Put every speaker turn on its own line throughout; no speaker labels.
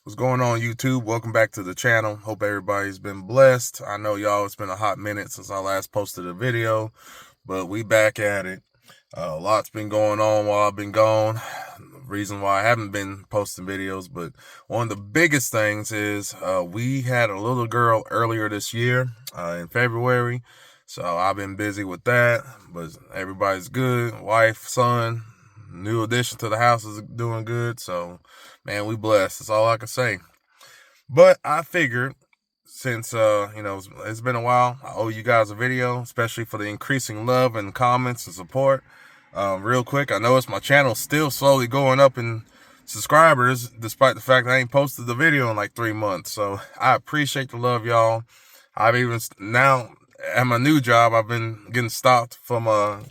What's going on, YouTube? Welcome back to the channel. Hope everybody's been blessed. I know y'all, it's been a hot minute since I last posted a video, but we back at it. A lot's been going on while I've been gone. Reason why I haven't been posting videos, but one of the biggest things is we had a little girl earlier this year in February. So I've been busy with that, but everybody's good. Wife, son, new addition to the house is doing good. So, man, we blessed. That's all I can say. But I figured since, it's been a while, I owe you guys a video, especially for the increasing love and comments and support. Real quick, I noticed my channel's still slowly going up in subscribers, despite the fact I ain't posted the video in like 3 months. So I appreciate the love, y'all. I've even now at my new job, I've been getting stopped from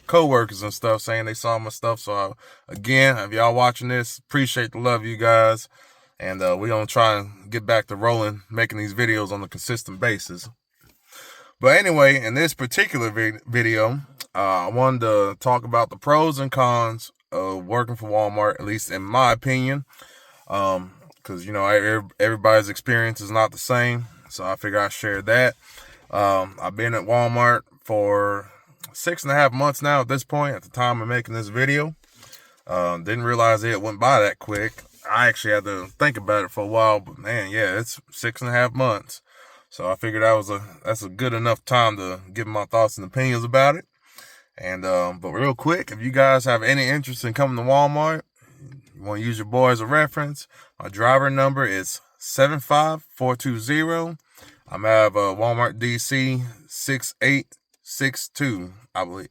co-workers and stuff saying they saw my stuff. So again, if y'all watching this, appreciate the love, you guys. And we're going to try and get back to rolling, making these videos on a consistent basis. But anyway, in this particular video, I wanted to talk about the pros and cons of working for Walmart, at least in my opinion. Because, everybody's experience is not the same. So I figured I'd share that. I've been at Walmart for 6.5 months now at this point, at the time of making this video. Didn't realize it went by that quick. I actually had to think about it for a while, but man, yeah, it's 6.5 months. So I figured that's a good enough time to give my thoughts and opinions about it. And but real quick, if you guys have any interest in coming to Walmart, you want to use your boy as a reference, my driver number is 75420. I'm at Walmart DC 6862, I believe.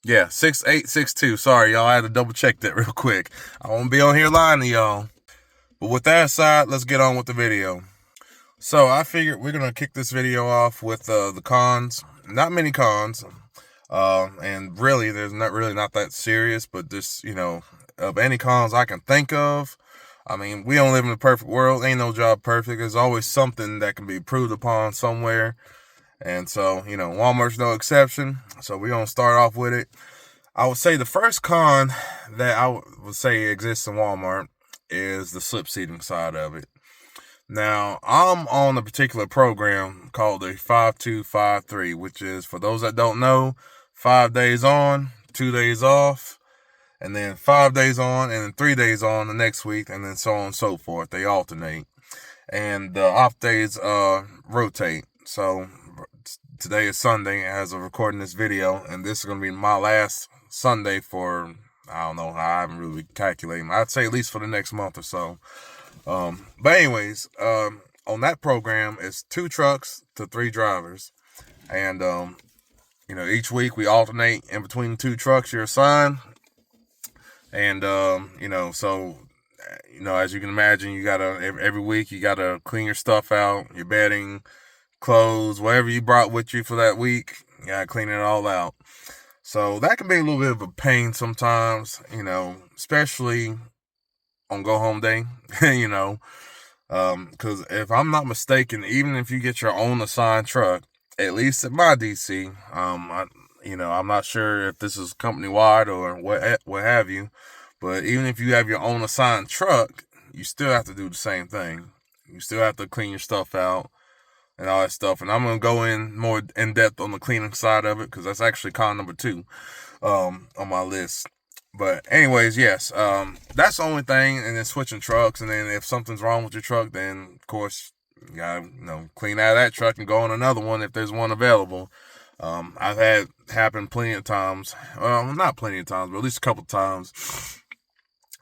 Yeah, 6862. Sorry, y'all. I had to double check that real quick. I won't be on here lying to y'all. But with that aside, let's get on with the video. So I figured we're gonna kick this video off with the cons. Not many cons, and really, there's not that serious. But just of any cons I can think of. I mean, we don't live in a perfect world. Ain't no job perfect. There's always something that can be improved upon somewhere. And so, Walmart's no exception. So we're going to start off with it. I would say the first con that I would say exists in Walmart is the slip seating side of it. Now, I'm on a particular program called the 5253, which is, for those that don't know, 5 days on, 2 days off. And then 5 days on, and then 3 days on the next week, and then so on and so forth. They alternate. And the off days rotate. So today is Sunday as of recording this video, and this is going to be my last Sunday for, I don't know, I haven't really calculated. I'd say at least for the next month or so. But anyways, on that program, it's 2 trucks to 3 drivers. And, each week we alternate in between the 2 trucks you're assigned. And, as you can imagine, you gotta, every week you gotta clean your stuff out, your bedding, clothes, whatever you brought with you for that week, you gotta clean it all out. So that can be a little bit of a pain sometimes, especially on go home day, because if I'm not mistaken, even if you get your own assigned truck, at least at my DC, I'm not sure if this is company wide or what have you, but even if you have your own assigned truck, you still have to do the same thing. You still have to clean your stuff out and all that stuff. And I'm going to go in more in depth on the cleaning side of it, because that's actually con number 2 on my list. But anyways, yes, that's the only thing. And then switching trucks, and then if something's wrong with your truck, then of course you gotta clean out of that truck and go on another one if there's one available. I've had happen plenty of times. Well, not plenty of times, but at least a couple of times.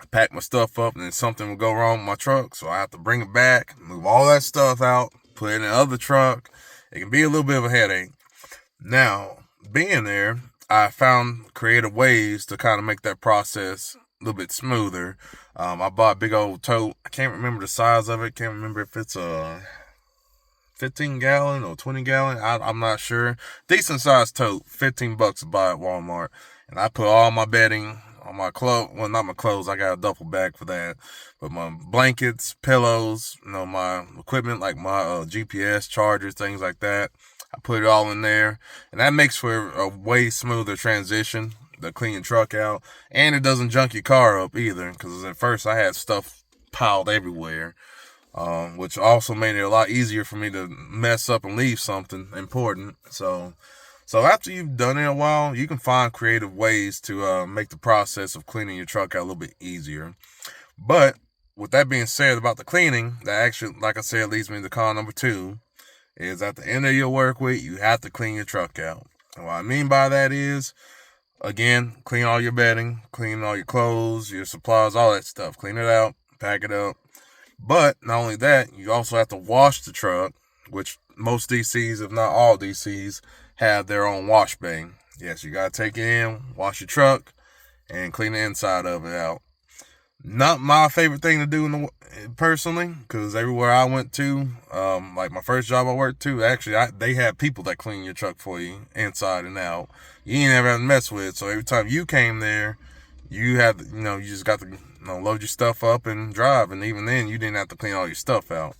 I pack my stuff up and then something will go wrong with my truck, so I have to bring it back, move all that stuff out, put it in the other truck. It can be a little bit of a headache. Now, being there, I found creative ways to kind of make that process a little bit smoother. I bought a big old tote. I can't remember the size of it. Can't remember if it's a 15-gallon or 20-gallon. I'm not sure. Decent sized tote, $15 to buy at Walmart. And I put all my bedding, all my clothes, well, not my clothes, I got a duffel bag for that, but my blankets, pillows, my equipment, like my GPS chargers, things like that. I put it all in there, and that makes for a way smoother transition to clean your truck out, and it doesn't junk your car up either, because at first I had stuff piled everywhere, which also made it a lot easier for me to mess up and leave something important. So after you've done it a while, you can find creative ways to make the process of cleaning your truck out a little bit easier. But with that being said about the cleaning, that actually, like I said, leads me to con number 2, is at the end of your work week, you have to clean your truck out. And what I mean by that is, again, clean all your bedding, clean all your clothes, your supplies, all that stuff. Clean it out, pack it up. But not only that, you also have to wash the truck, which most DCs, if not all DCs, have their own wash bay. Yes, you gotta take it in, wash your truck, and clean the inside of it out. Not my favorite thing to do personally, because everywhere I went to, like my first job I worked to, actually they have people that clean your truck for you inside and out. You ain't never have to mess with it. So every time you came there, you had to, you just got to load your stuff up and drive, and even then you didn't have to clean all your stuff out.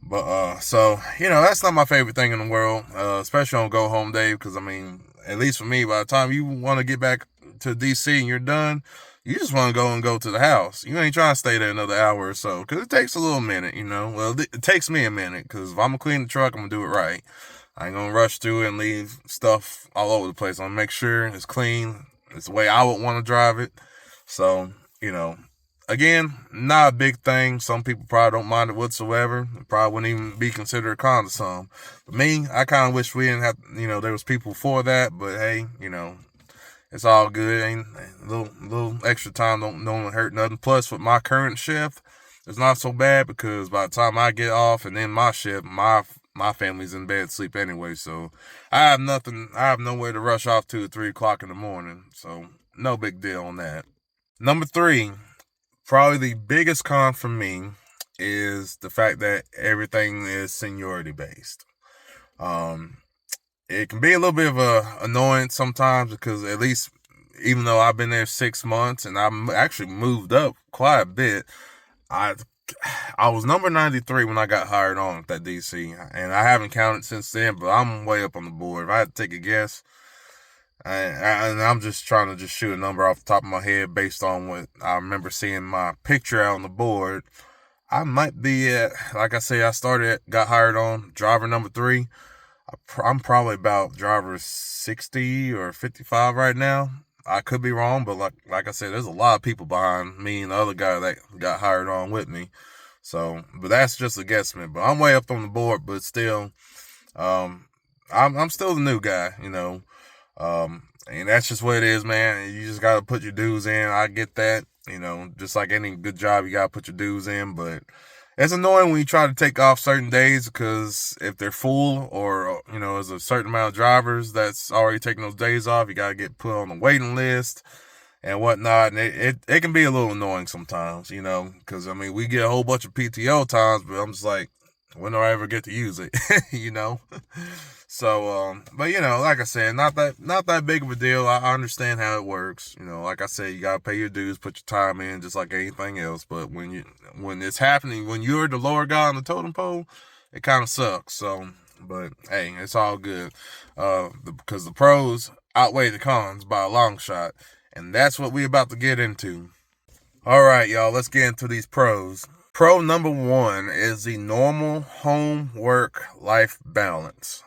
But so that's not my favorite thing in the world, especially on go home day, because I mean, at least for me, by the time you want to get back to DC and you're done, you just want to go to the house. You ain't trying to stay there another hour or so, because it takes a little minute, Well, it takes me a minute, because if I'm going to clean the truck, I'm going to do it right. I ain't going to rush through it and leave stuff all over the place. I'm going to make sure it's clean. It's the way I would want to drive it. So, again, not a big thing. Some people probably don't mind it whatsoever. It probably wouldn't even be considered a con to some. But me, I kind of wish we didn't have, there was people for that. But hey, it's all good. Ain't a little extra time don't hurt nothing. Plus, with my current shift, it's not so bad, because by the time I get off and then my shift, my family's in bed asleep anyway. So I have nowhere to rush off to at 3 o'clock in the morning. So no big deal on that. Number 3, probably the biggest con for me, is the fact that everything is seniority based. It can be a little bit of a annoyance sometimes, because at least, even though I've been there 6 months and I'm actually moved up quite a bit, I was number 93 when I got hired on at that DC, and I haven't counted since then, but I'm way up on the board. If I had to take a guess, and I'm just trying to shoot a number off the top of my head based on what I remember seeing my picture out on the board, I might be at, like I say, got hired on driver number 3. I'm probably about driver 60 or 55 right now. I could be wrong, but like I said, there's a lot of people behind me and the other guy that got hired on with me. So, but that's just a guesstimate. But I'm way up on the board, but still, I'm still the new guy, and that's just what it is, man. You just gotta put your dues in. I get that, just like any good job, you gotta put your dues in. But it's annoying when you try to take off certain days, because if they're full, or there's a certain amount of drivers that's already taking those days off, you gotta get put on the waiting list and whatnot. And it can be a little annoying sometimes, because I mean, we get a whole bunch of PTO times, but I'm just like, when do I ever get to use it? So, but like I said, not that big of a deal. I understand how it works. Like I said, you gotta pay your dues, put your time in, just like anything else. But when it's happening, when you're the lower guy on the totem pole, it kind of sucks. So, but hey, it's all good. Because the pros outweigh the cons by a long shot, and that's what we're about to get into. All right, y'all, let's get into these pros. Pro number 1 is the normal home work life balance.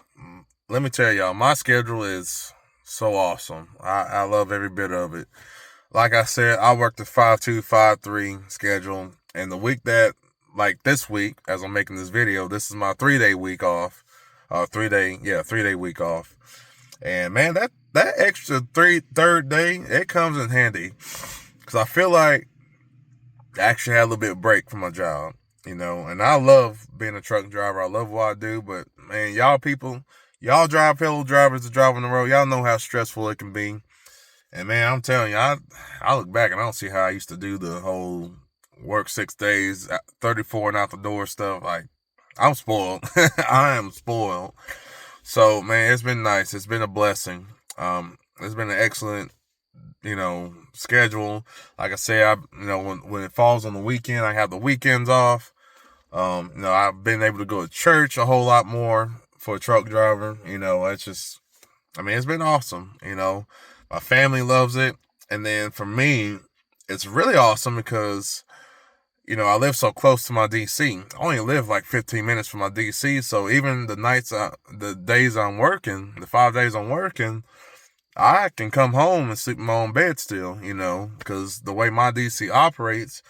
Let me tell y'all, my schedule is so awesome. I love every bit of it. Like I said, I work the 5-2, 5-3 schedule, and the week that, like this week, as I'm making this video, this is my 3-day week off. 3-day week off. And man, that extra third day, it comes in handy, because I feel like I actually had a little bit of break from my job, and I love being a truck driver. I love what I do, but man, y'all drive fellow drivers that drive on the road. Y'all know how stressful it can be. And man, I'm telling you, I look back and I don't see how I used to do the whole work 6 days, 34 and out the door stuff. Like, I'm spoiled. I am spoiled. So man, it's been nice. It's been a blessing. It's been an excellent, schedule. Like I say, when it falls on the weekend, I have the weekends off. I've been able to go to church a whole lot more for a truck driver. It's just, it's been awesome. My family loves it. And then for me, it's really awesome because, I live so close to my DC. I only live like 15 minutes from my DC. So even the days I'm working, the 5 days I'm working, I can come home and sleep in my own bed still, because the way my DC operates,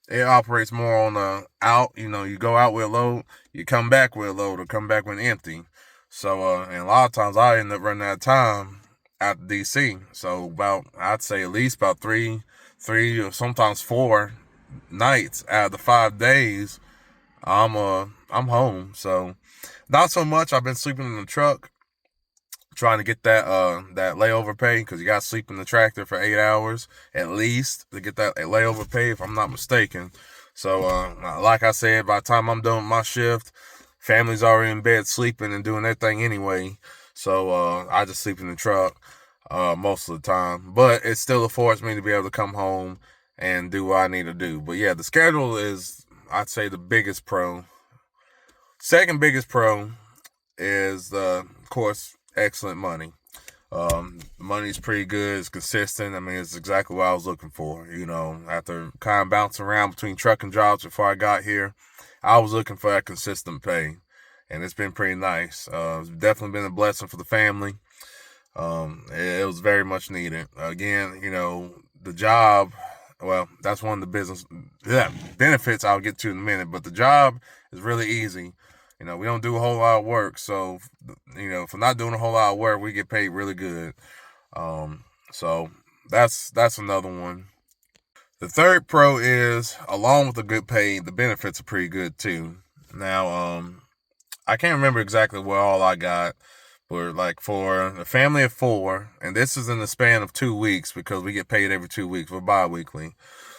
it operates more on the out, you go out with a load, you come back with a load or come back when empty. So, and a lot of times I end up running out of time at the DC. So I'd say at least about three or sometimes 4 nights out of the 5 days, I'm home. So not so much. I've been sleeping in the truck, trying to get that layover pay, because you got to sleep in the tractor for 8 hours at least to get that layover pay, if I'm not mistaken. So like I said, by the time I'm done with my shift, family's already in bed sleeping and doing their thing anyway. So I just sleep in the truck most of the time, but it still affords me to be able to come home and do what I need to do. But yeah, the schedule is, I'd say, the biggest pro. Second biggest pro is, of course, excellent money. Money's pretty good. It's consistent. I mean, it's exactly what I was looking for. After kind of bouncing around between trucking jobs before I got here, I was looking for that consistent pay, and it's been pretty nice. It's definitely been a blessing for the family. It was very much needed. Again, the job, well, that's one of the business benefits I'll get to in a minute, but the job is really easy. We don't do a whole lot of work, so, for not doing a whole lot of work, we get paid really good. So that's another one. The third pro is, along with the good pay, the benefits are pretty good too. Now, I can't remember exactly what all I got, but like for a family of 4, and this is in the span of 2 weeks, because we get paid every 2 weeks. We're bi-weekly.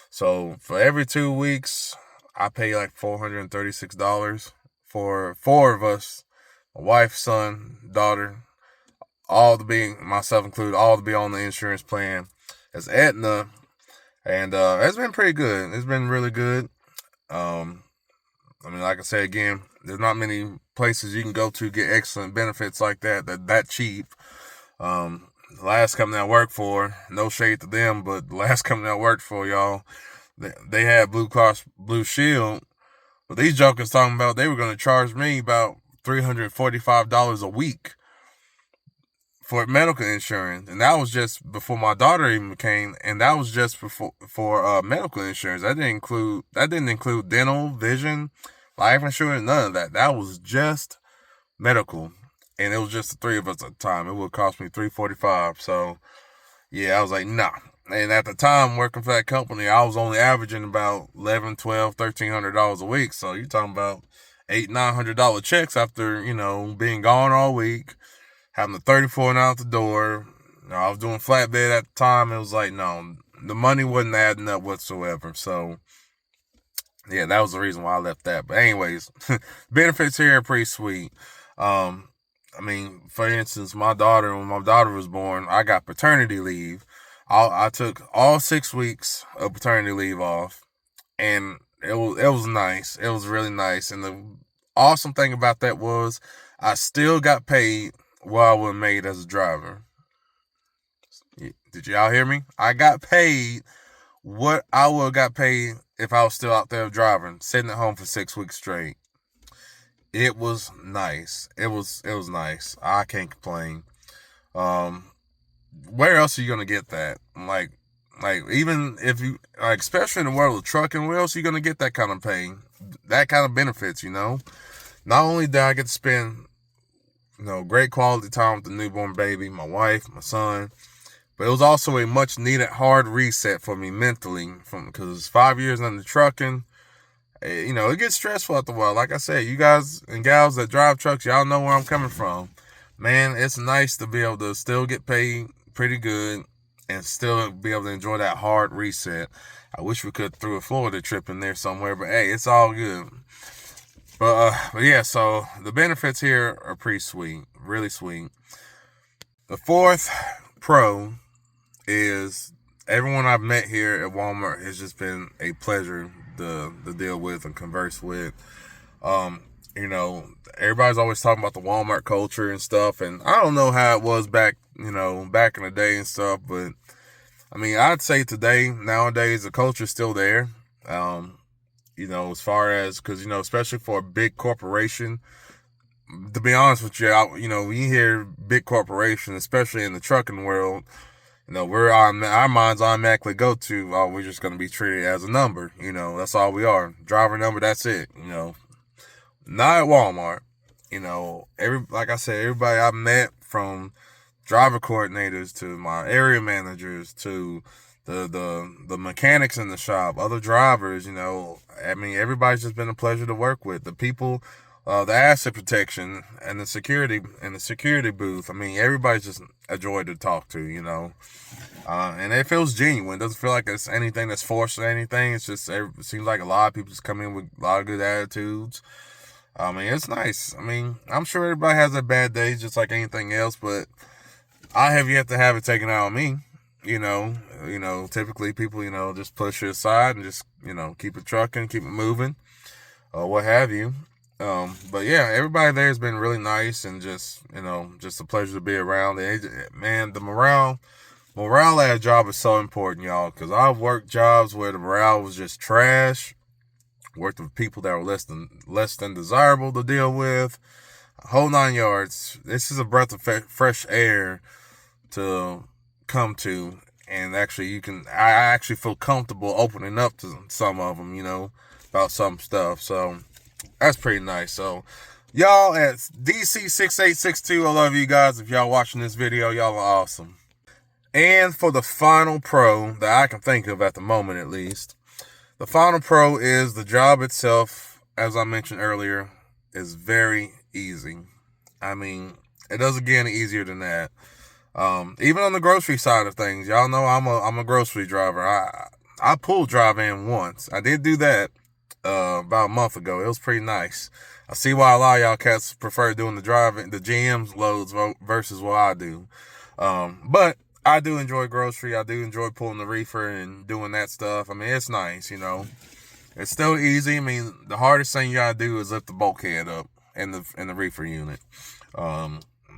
So for every 2 weeks, I pay like $436 for 4 of us, my wife, son, daughter, all to be, myself included, all to be on the insurance plan as Aetna. And it's been pretty good. It's been really good. Like I said again, there's not many places you can go to get excellent benefits like that cheap. The last company I worked for, no shade to them, but the last company I worked for, y'all, they had Blue Cross Blue Shield, but these jokers talking about they were going to charge me about $345 a week for medical insurance, and that was just before my daughter even came, and that was just for medical insurance. That didn't include dental, vision, life insurance, none of that. That was just medical, and it was just the 3 of us at the time. It would cost me $345. So yeah, I was like, nah. And at the time, working for that company, I was only averaging about $1,100, $1,200, $1,300 a week. So you're talking about $800-$900 checks after, being gone all week, having the 34 out the door. I was doing flatbed at the time. It was like, no, the money wasn't adding up whatsoever. So yeah, that was the reason why I left that. But anyways, benefits here are pretty sweet. For instance, when my daughter was born, I got paternity leave. I took all 6 weeks of paternity leave off, and it was nice. It was really nice. And the awesome thing about that was I still got paid what I would have made as a driver. Did y'all hear me? I got paid what I would have got paid if I was still out there driving, sitting at home for 6 weeks straight. It was nice. It was nice. I can't complain. Where else are you gonna get that? Like even if you, especially in the world of trucking, where else are you gonna get that kind of pay, that kind of benefits? Not only did I get to spend, great quality time with the newborn baby, my wife, my son, but it was also a much needed hard reset for me mentally, because 5 years under trucking, it gets stressful after a while. Like I said, you guys and gals that drive trucks, y'all know where I'm coming from. Man, it's nice to be able to still get paid pretty good and still be able to enjoy that hard reset. I wish we could throw a Florida trip in there somewhere, but hey, it's all good. But yeah, so the benefits here are pretty sweet, really sweet. The fourth pro is everyone I've met here at Walmart has just been a pleasure to deal with and converse with. Everybody's always talking about the Walmart culture and stuff, and I don't know how it was back in the day and stuff, but I'd say nowadays, the culture is still there. as far as, because, especially for a big corporation, to be honest with you, when you hear big corporation, especially in the trucking world, our minds automatically go to, oh, we're just going to be treated as a number. That's all we are. Driver number, that's it. Not at Walmart. Like I said, everybody I met, from driver coordinators to my area managers to the mechanics in the shop, other drivers, everybody's just been a pleasure to work with. The people, the asset protection and the security booth. Everybody's just a joy to talk to, and it feels genuine. It doesn't feel like it's anything that's forced or anything. It seems like a lot of people just come in with a lot of good attitudes. It's nice. I'm sure everybody has their bad days just like anything else, but I have yet to have it taken out on me. Typically people, just push it aside and just, keep it trucking, keep it moving, or what have you. But yeah, everybody there has been really nice and just a pleasure to be around. Man, the morale at a job is so important, y'all, because I've worked jobs where the morale was just trash. Worked with people that were less than desirable to deal with. Whole 9 yards. This is a breath of fresh air to come to, and actually I actually feel comfortable opening up to some of them, about some stuff. So that's pretty nice. So y'all at DC6862, I love you guys. If y'all watching this video, y'all are awesome. And for the final pro that I can think of at the moment, at least, the final pro is the job itself, as I mentioned earlier, is very easy. It doesn't get any easier than that. Even on the grocery side of things, y'all know I'm a grocery driver. I pulled drive in once. I did do that about a month ago. It was pretty nice. I see why a lot of y'all cats prefer doing the GM's loads versus what I do. But I do enjoy grocery. I do enjoy pulling the reefer and doing that stuff. It's nice, It's still easy. The hardest thing you gotta do is lift the bulkhead up in the reefer unit.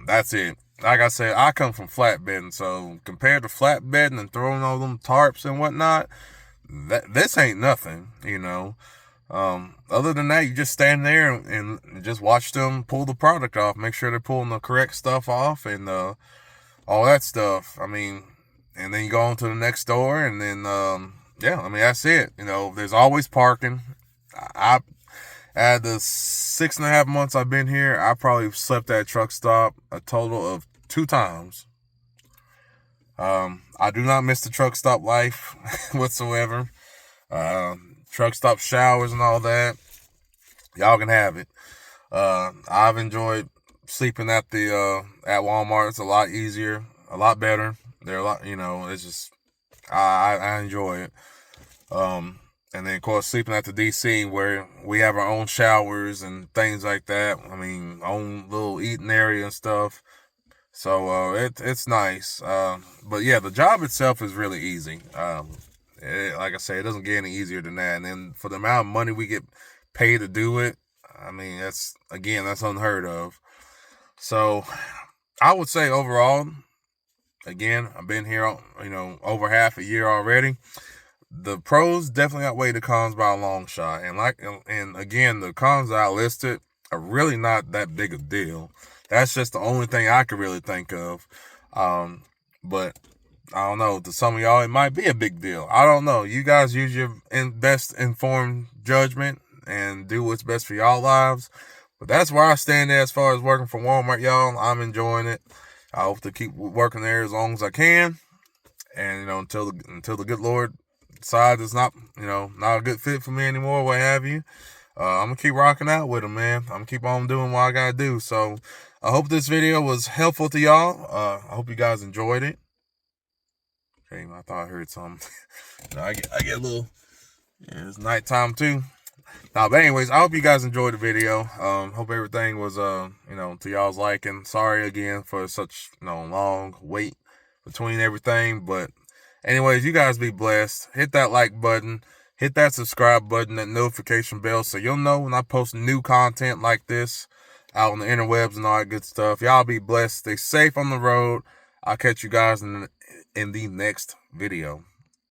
That's it. Like I said, I come from flatbedding, so compared to flatbedding and throwing all them tarps and whatnot, this ain't nothing, Other than that, you just stand there and just watch them pull the product off, make sure they're pulling the correct stuff off, and all that stuff. And then you go on to the next store, and then that's it. There's always parking. At the 6.5 months I've been here, I probably slept at a truck stop a total of 2 times. I do not miss the truck stop life whatsoever. Truck stop showers and all that, y'all can have it. I've enjoyed sleeping at Walmart. It's a lot easier, a lot better. They're a lot, it's just, I enjoy it. And then, of course, sleeping at the DC, where we have our own showers and things like that. Own little eating area and stuff. So it's nice. But yeah, the job itself is really easy. Like I say, it doesn't get any easier than that. And then for the amount of money we get paid to do it, that's unheard of. So I would say overall, again, I've been here, over half a year already. The pros definitely outweigh the cons by a long shot. And again, the cons that I listed are really not that big a deal. That's just the only thing I could really think of. But I don't know, to some of y'all, it might be a big deal. I don't know. You guys use your best informed judgment and do what's best for y'all lives. But that's where I stand as far as working for Walmart, y'all. I'm enjoying it. I hope to keep working there as long as I can. And, until the good Lord decides it's not a good fit for me anymore, what have you. I'm going to keep rocking out with them, man. I'm going to keep on doing what I got to do. So I hope this video was helpful to y'all. I hope you guys enjoyed it. Okay, I thought I heard something. I get a little, it's nighttime too. But anyways, I hope you guys enjoyed the video. Hope everything was, to y'all's liking. Sorry again for such, long wait between everything. But anyways, you guys be blessed. Hit that like button. Hit that subscribe button, that notification bell, so you'll know when I post new content like this out on the interwebs and all that good stuff. Y'all be blessed. Stay safe on the road. I'll catch you guys in the next video.